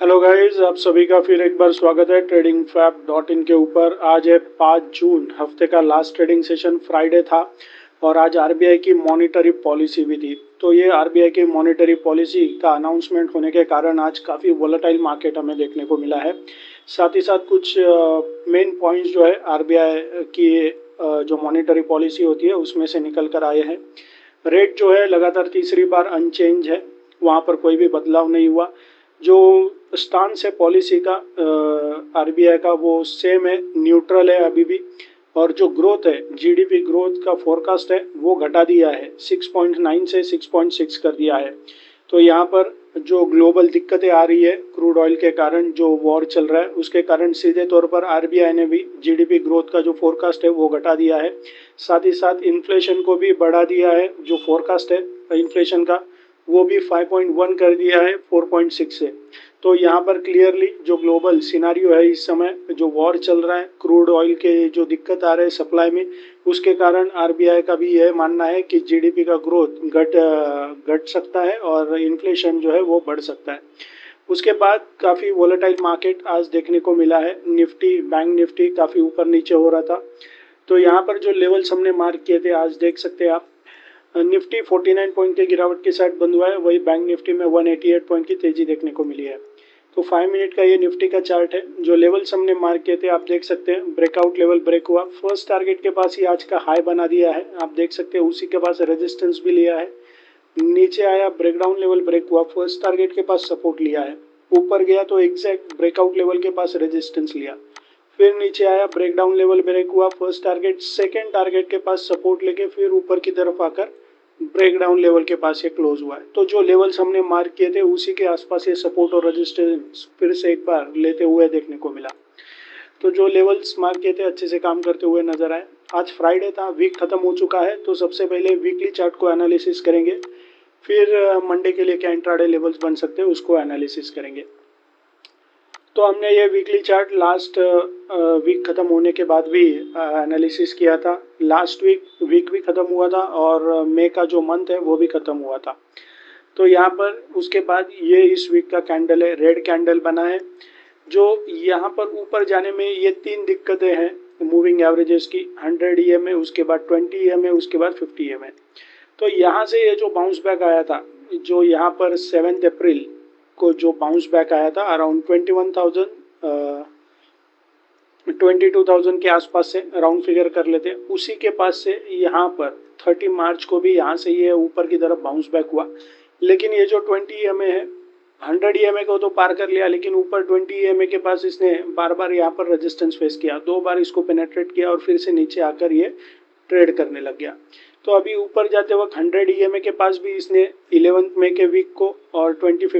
Hello guys, आप सभी का फिर एक बार स्वागत है tradingfab.in के ऊपर। आज है 5 जून, हफ्ते का लास्ट ट्रेडिंग सेशन फ्राइडे था और आज आरबीआई की मॉनिटरी पॉलिसी भी थी। तो ये आरबीआई की मॉनिटरी पॉलिसी का अनाउंसमेंट होने के कारण आज काफ़ी वोलेटाइल मार्केट हमें देखने को मिला है। साथ ही साथ कुछ मेन पॉइंट्स जो है आरबीआई की जो मॉनिटरी पॉलिसी होती है उसमें से निकल कर आए हैं। रेट जो है लगातार तीसरी बार अनचेंज है, वहाँ पर कोई भी बदलाव नहीं हुआ। जो स्टांस है पॉलिसी का आरबीआई का वो सेम है, न्यूट्रल है अभी भी। और जो ग्रोथ है, जीडीपी ग्रोथ का फोरकास्ट है वो घटा दिया है, 6.9 से 6.6 कर दिया है। तो यहाँ पर जो ग्लोबल दिक्कतें आ रही है क्रूड ऑयल के कारण, जो वॉर चल रहा है उसके कारण, सीधे तौर पर आरबीआई ने भी जीडीपी ग्रोथ का जो फोरकास्ट है वो घटा दिया है। साथ ही साथ इन्फ्लेशन को भी बढ़ा दिया है, जो फोरकास्ट है इन्फ्लेशन का वो भी 5.1 कर दिया है 4.6 से। तो यहाँ पर क्लियरली जो ग्लोबल सिनारियो है इस समय, जो वॉर चल रहा है, क्रूड ऑयल के जो दिक्कत आ रहे हैं सप्लाई में, उसके कारण आरबीआई का भी यह मानना है कि जीडीपी का ग्रोथ घट सकता है और इन्फ्लेशन जो है वो बढ़ सकता है। उसके बाद काफ़ी वोलेटाइल मार्केट आज देखने को मिला है। निफ्टी, बैंक निफ्टी काफ़ी ऊपर नीचे हो रहा था। तो यहाँ पर जो लेवल्स हमने मार्क किए थे आज देख सकते हैं आप। निफ्टी 49 पॉइंट के गिरावट के साथ बंद हुआ है, वही बैंक निफ्टी में 188 पॉइंट की तेजी देखने को मिली है। तो 5 मिनट का ये निफ्टी का चार्ट है। जो लेवल्स हमने मार्क किए थे आप देख सकते हैं, ब्रेकआउट लेवल ब्रेक हुआ, फर्स्ट टारगेट के पास ही आज का हाई बना दिया है, आप देख सकते हैं। उसी के पास रेजिस्टेंस भी लिया है, नीचे आया, ब्रेकडाउन लेवल ब्रेक हुआ, फर्स्ट टारगेट के पास सपोर्ट लिया है, ऊपर गया तो एग्जैक्ट ब्रेकआउट लेवल के पास रेजिस्टेंस लिया, फिर नीचे आया, ब्रेकडाउन लेवल ब्रेक हुआ, फर्स्ट टारगेट सेकंड टारगेट के पास सपोर्ट लेके फिर ऊपर की तरफ आकर ब्रेकडाउन लेवल के पास ये क्लोज हुआ है। तो जो लेवल्स हमने मार्क किए थे उसी के आसपास ये सपोर्ट और रेजिस्टेंस फिर से एक बार लेते हुए देखने को मिला। तो जो लेवल्स मार्क किए थे अच्छे से काम करते हुए नजर आए। आज फ्राइडे था, वीक खत्म हो चुका है, तो सबसे पहले वीकली चार्ट को एनालिसिस करेंगे, फिर मंडे के लिए क्या इंट्राडे लेवल्स बन सकते हैं उसको एनालिसिस करेंगे। तो हमने ये वीकली चार्ट लास्ट वीक ख़त्म होने के बाद भी एनालिसिस किया था। लास्ट वीक भी ख़त्म हुआ था और मई का जो मंथ है वो भी ख़त्म हुआ था। तो यहाँ पर उसके बाद ये इस वीक का कैंडल है, रेड कैंडल बना है। जो यहाँ पर ऊपर जाने में ये तीन दिक्कतें हैं मूविंग एवरेजेस की, 100 ईएमए, उसके बाद 20 ईएमए, उसके बाद 50 ईएमए। तो यहाँ से ये जो बाउंस बैक आया था, जो यहाँ पर 7 अप्रैल को जो बाउंस बैक आया था अराउंड 22,000 के आसपास से राउंड फिगर कर लेते हैं, उसी के पास से यहाँ पर 30 मार्च को भी यहाँ से ये ऊपर की तरफ बाउंस बैक हुआ। लेकिन ये जो 20 ईएमए है, 100 ईएमए को तो पार कर लिया, लेकिन ऊपर 20 ईएमए के पास इसने बार बार यहाँ पर रेजिस्टेंस फेस किया, 2 बार इसको पेनेट्रेट किया और फिर से नीचे आकर ये ट्रेड करने लग गया। तो अभी ऊपर जाते वक्त 100 ईएमए के पास भी इसने 11 मई के वीक को और 25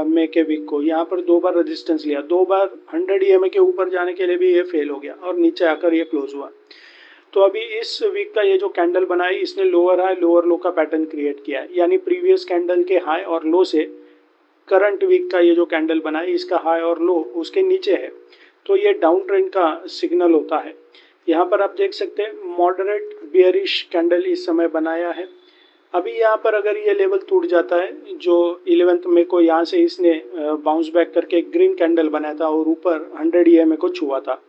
मई के वीक को यहाँ पर 2 बार रेजिस्टेंस लिया, 2 बार 100 ईएमए के ऊपर जाने के लिए भी ये फेल हो गया और नीचे आकर ये क्लोज हुआ। तो अभी इस वीक का ये जो कैंडल बनाई, इसने लोअर हाई लोअर लो का पैटर्न क्रिएट किया है, यानी प्रीवियस कैंडल के हाई और लो से करंट वीक का ये जो कैंडल बना है इसका हाई और लो उसके नीचे है। तो ये डाउन ट्रेंड का सिग्नल होता है। यहाँ पर आप देख सकते हैं मॉडरेट बियरिश कैंडल इस समय बनाया है। अभी यहाँ पर अगर ये लेवल टूट जाता है, जो 11 मई को यहाँ से इसने बाउंस बैक करके ग्रीन कैंडल बनाया था और ऊपर 100 ईएमए को छुआ था,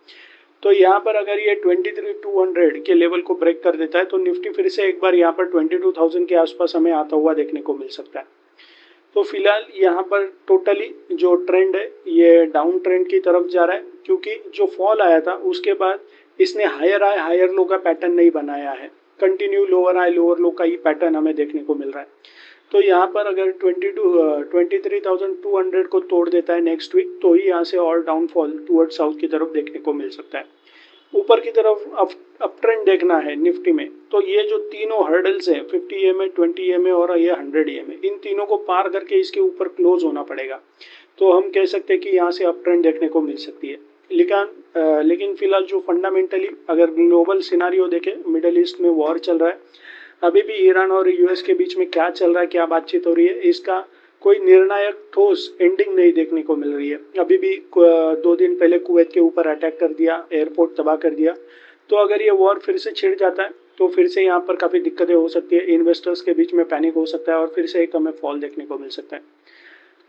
तो यहाँ पर अगर ये 23,200 के लेवल को ब्रेक कर देता है तो निफ्टी फिर से एक बार यहाँ पर 22,000 के आसपास हमें आता हुआ देखने को मिल सकता है। तो फिलहाल यहाँ पर टोटली जो ट्रेंड है ये डाउन ट्रेंड की तरफ जा रहा है, क्योंकि जो फॉल आया था उसके बाद इसने हायर हाई हायर लो का पैटर्न नहीं बनाया है, कंटिन्यू लोअर हाई लोअर लो का ही पैटर्न हमें देखने को मिल रहा है। तो यहाँ पर अगर 23,200 को तोड़ देता है नेक्स्ट वीक, तो ही यहाँ से और डाउनफॉल टूवर्ड साउथ की तरफ देखने को मिल सकता है। ऊपर की तरफ अप ट्रेंड देखना है निफ्टी में, तो ये जो तीनों हर्डल्स हैं 50 ईएमए, 20 ईएमए और ये 100 ईएमए, इन तीनों को पार करके इसके ऊपर क्लोज होना पड़ेगा। तो हम कह सकते हैं कि यहाँ से अप ट्रेंड देखने को मिल सकती है। लेकिन फिलहाल जो फंडामेंटली अगर ग्लोबल सिनारियो देखें, मिडिल ईस्ट में वॉर चल रहा है, अभी भी ईरान और यूएस के बीच में क्या चल रहा है, क्या बातचीत हो रही है, इसका कोई निर्णायक ठोस एंडिंग नहीं देखने को मिल रही है। अभी भी 2 दिन पहले कुवैत के ऊपर अटैक कर दिया, एयरपोर्ट तबाह कर दिया। तो अगर ये वॉर फिर से छिड़ जाता है तो फिर से यहाँ पर काफ़ी दिक्कतें हो सकती है, इन्वेस्टर्स के बीच में पैनिक हो सकता है और फिर से एक हमें फॉल देखने को मिल सकता है।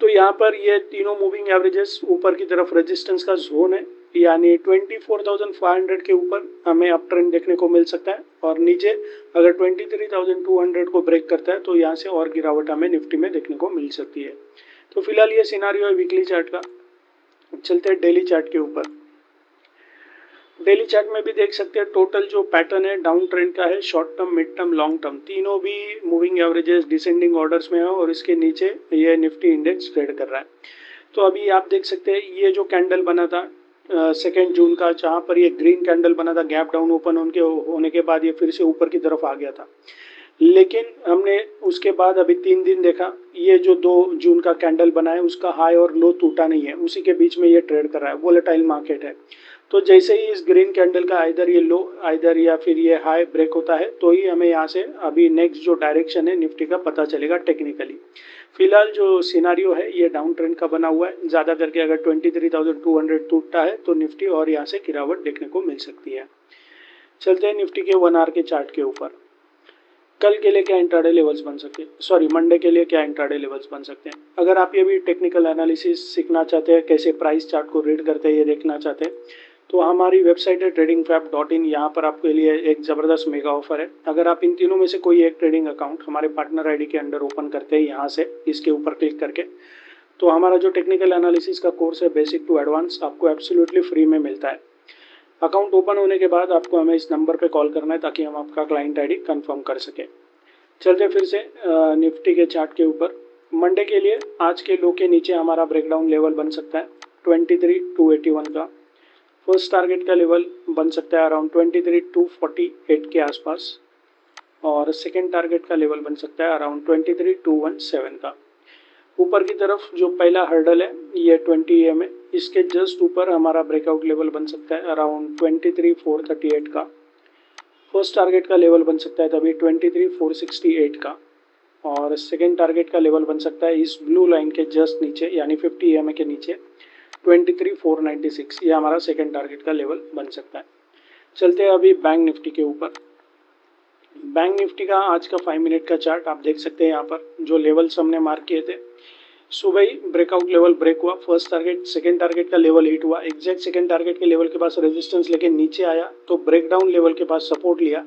तो यहाँ पर ये तीनों मूविंग एवरेजेस ऊपर की तरफ रेजिस्टेंस का जोन है, यानी 24,500 के ऊपर हमें अप ट्रेंड देखने को मिल सकता है और नीचे अगर 23,200 को ब्रेक करता है तो यहाँ से और गिरावट हमें निफ्टी में देखने को मिल सकती है। तो फिलहाल ये सिनारियो है वीकली चार्ट का। चलते हैं डेली चार्ट के ऊपर। डेली चार्ट में भी देख सकते हैं टोटल जो पैटर्न है डाउन ट्रेंड का है, short term, mid term, long term, तीनों भी मूविंग एवरेजेस डिसेंडिंग ऑर्डर्स में है और इसके नीचे ये निफ्टी इंडेक्स ट्रेड कर रहा है। तो अभी आप देख सकते हैं ये जो कैंडल बना था 2 जून का, जहाँ पर ये ग्रीन कैंडल बना था, गैप डाउन ओपन होने के बाद ये फिर से ऊपर की तरफ आ गया था, लेकिन हमने उसके बाद अभी 3 दिन देखा ये जो 2 जून का कैंडल बना है उसका हाई और लो टूटा नहीं है, उसी के बीच में ये ट्रेड कर रहा है। वोलेटाइल मार्केट है, तो जैसे ही इस ग्रीन कैंडल का आइदर ये लो आइदर या फिर ये हाई ब्रेक होता है तो ही हमें यहाँ से अभी नेक्स्ट जो डायरेक्शन है निफ्टी का पता चलेगा टेक्निकली। फिलहाल जो सिनारियो है ये डाउन ट्रेंड का बना हुआ है, ज़्यादा करके अगर 23,200 टूटता है तो निफ्टी और यहाँ से गिरावट देखने को मिल सकती है। चलते हैं निफ्टी के 1 आवर के चार्ट के ऊपर। कल के लिए क्या इंट्राडे लेवल्स बन सकते हैं, मंडे के लिए क्या इंट्राडे लेवल्स बन सकते हैं। अगर आप ये भी टेक्निकल एनालिसिस सीखना चाहते हैं, कैसे प्राइस चार्ट को रीड करते हैं ये देखना चाहते हैं, तो हमारी वेबसाइट है tradingfab.in। यहाँ पर आपके लिए एक ज़बरदस्त मेगा ऑफर है। अगर आप इन तीनों में से कोई एक ट्रेडिंग अकाउंट हमारे पार्टनर आईडी के अंडर ओपन करते हैं यहाँ से इसके ऊपर क्लिक करके, तो हमारा जो टेक्निकल एनालिसिस का कोर्स है बेसिक टू एडवांस आपको एब्सोल्युटली फ्री में मिलता है। अकाउंट ओपन होने के बाद आपको हमें इस नंबर पर कॉल करना है ताकि हम आपका क्लाइंट आई डी कन्फर्म कर सकें। चलते फिर से निफ्टी के चार्ट के ऊपर। मंडे के लिए आज के लो के नीचे हमारा ब्रेकडाउन लेवल बन सकता है 23,281 का। फर्स्ट टारगेट का लेवल बन सकता है अराउंड 23,248 के आसपास और सेकेंड टारगेट का लेवल बन सकता है अराउंड 23,217 का। ऊपर की तरफ जो पहला हर्डल है ये 20 EM है, इसके जस्ट ऊपर हमारा ब्रेकआउट लेवल बन सकता है अराउंड 23,438 का। फर्स्ट टारगेट का लेवल बन सकता है तभी 23,468 का और सेकेंड टारगेट का लेवल बन सकता है इस ब्लू लाइन के जस्ट नीचे यानी 50 EM के नीचे 23,496, ये हमारा सेकेंड टारगेट का लेवल बन सकता है। चलते हैं अभी बैंक निफ्टी के ऊपर। बैंक निफ्टी का आज का 5 मिनट का चार्ट आप देख सकते हैं। यहाँ पर जो लेवल्स हमने मार्क किए थे, सुबह ही ब्रेकआउट लेवल ब्रेक हुआ, फर्स्ट टारगेट सेकेंड टारगेट का लेवल हिट हुआ, एग्जैक्ट सेकेंड टारगेट के लेवल के पास रेजिस्टेंस लेके नीचे आया तो ब्रेकडाउन लेवल के पास सपोर्ट लिया,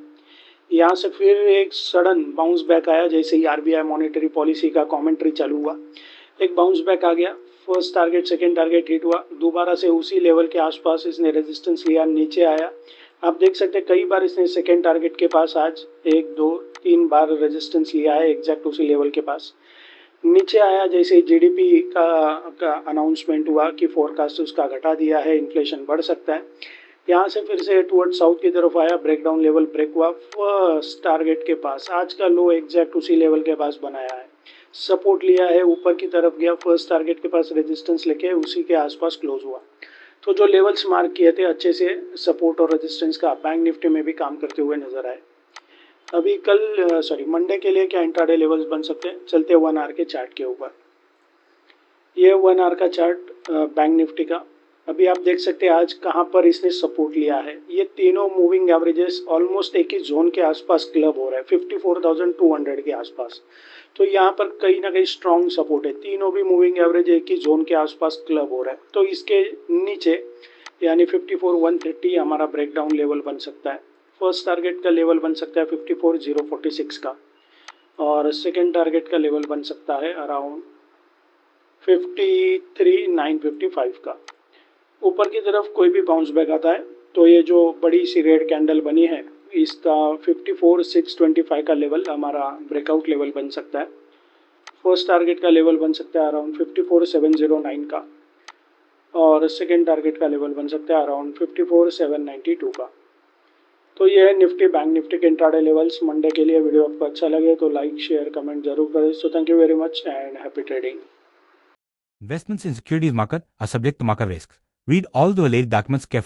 यहाँ से फिर एक सडन बाउंस बैक आया। जैसे ही आरबीआई मॉनेटरी पॉलिसी का कमेंट्री चालू हुआ एक बाउंस बैक आ गया, first target second target hit हुआ, दोबारा से उसी लेवल के आसपास इसने रेजिस्टेंस लिया, नीचे आया। आप देख सकते हैं कई बार इसने सेकेंड टारगेट के पास आज 1 2 3 बार रेजिस्टेंस लिया है एग्जैक्ट उसी लेवल के पास, नीचे आया। जैसे जीडीपी का अनाउंसमेंट हुआ कि फोरकास्ट उसका घटा दिया है, इन्फ्लेशन बढ़ सकता है, यहाँ से फिर से टुवर्ड साउथ की तरफ आया, ब्रेकडाउन लेवल ब्रेक हुआ फर्स्ट टारगेट के पास, आज का लो एग्जैक्ट उसी लेवल के पास बनाया है, सपोर्ट लिया है, ऊपर की तरफ गया, फर्स्ट टारगेट के पास रेजिस्टेंस लेके उसी के आसपास क्लोज हुआ। तो जो लेवल्स मार्क किए थे अच्छे से सपोर्ट और रेजिस्टेंस का बैंक निफ्टी में भी काम करते हुए नजर आए। अभी मंडे के लिए क्या इंट्राडे लेवल्स बन सकते हैं, चलते 1 आवर के चार्ट के ऊपर। ये 1 आवर का चार्ट बैंक निफ्टी का। अभी आप देख सकते हैं आज कहाँ पर इसने सपोर्ट लिया है। ये तीनों मूविंग एवरेजेस ऑलमोस्ट एक ही जोन के आसपास क्लब हो रहा है 54,200 के आसपास, तो यहाँ पर कहीं ना कहीं स्ट्रॉन्ग सपोर्ट है। तीनों भी मूविंग एवरेज एक ही जोन के आसपास क्लब हो रहा है, तो इसके नीचे यानी 54,130 हमारा ब्रेकडाउन लेवल बन सकता है। फर्स्ट टारगेट का लेवल बन सकता है 54,046 का और सेकेंड टारगेट का लेवल बन सकता है अराउंड 53,955 का। ऊपर की तरफ कोई भी बाउंस बैक आता है तो ये जो बड़ी सी रेड कैंडल बनी है इसका 54,625 का लेवल हमारा ब्रेकआउट लेवल बन सकता है। फर्स्ट टारगेट का लेवल बन सकता है अराउंड 54,709 का और सेकेंड टारगेट का लेवल बन सकता है अराउंड 54,792 का। तो ये है निफ्टी बैंक निफ्टी के इंट्राडे लेवल्स मंडे के लिए। वीडियो आपको अच्छा लगे तो लाइक शेयर कमेंट जरूर करें। So thank you very much and happy trading. Investments in securities market are subject to market risks. Read all the related documents carefully.